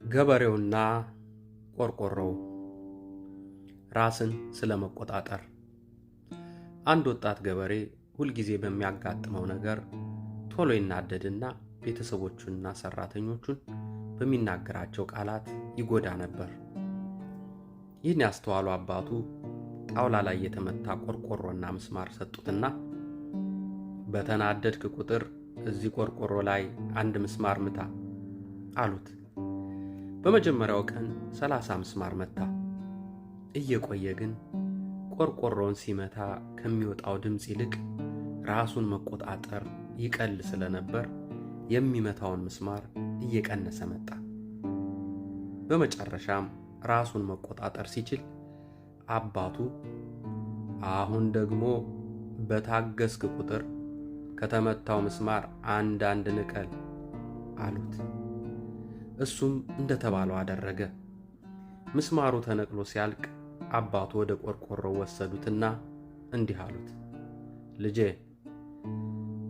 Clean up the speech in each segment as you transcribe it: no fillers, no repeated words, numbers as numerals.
ገበሬውና ቆርቆሮው። ራስን ስለመቆጣጠር። አንድ ወጣት ገበሬ ሁልጊዜ በሚያጋጥመው ነገር ቶሎ ይናደድና ቤተሰቦቹንና ሰራተኞቹን በሚናገራቸው ቃላት ይጎዳ ነበር። ይህን ያስተዋሉ አባቱ ጣውላ ላይ የተመታ ቆርቆሮና ምስማር ሰጡትና በተናደድክ ቁጥር እዚህ ቆርቆሮ ላይ አንድ ምስማር ምታ አሉት። በመጀመሪያው ቀን 30 ምስማር መታ። እየቆየ ግን ቆርቆሮውን ሲመታ ከሚወጣው ድምፅ ይልቅ ራሱን መቆጣጠር ይቀል ስለነበር የሚመታውን ምስማር እየቀነሰ መጣ። በመጨረሻም ራሱን መቆጣጠር ሲችል አባቱ አሁን ደግሞ በታገስክ ቁጥር ከተመታው ምስማር አንድ ንቀል አሉት። እሱም እንደተባለው አደረገ። ምስማሩ ተነቅሎ ሲያልቅ አባቱ ወደ ቆርቆሮው ወሰዱትና እንዲህ አሉት፣ ልጄ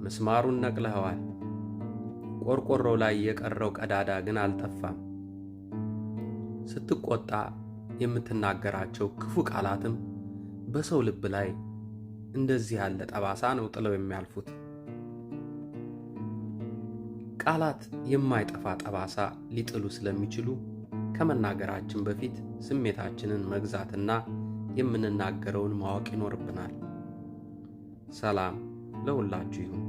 ምስማሩን ነቅለኸዋል፣ ቆርቆሮው ላይ የቀረው ቀዳዳ ግን አልጠፋም። ስትቆጣ የምትናገራቸው ክፉ ቃላትም በሰው ልብ ላይ እንደዚህ ያለ ጠባሳ ነው ጥለው የሚያልፉት። ቃላት የማይጠፋ ጠባሳ ሊጥሉ ስለሚችሉ ከመናገራችን በፊት ስሜታችንን መግዛትና የምንናገረውን ማወቅ ይኖርብናል። ሰላም ለሁላችሁ ይሁን።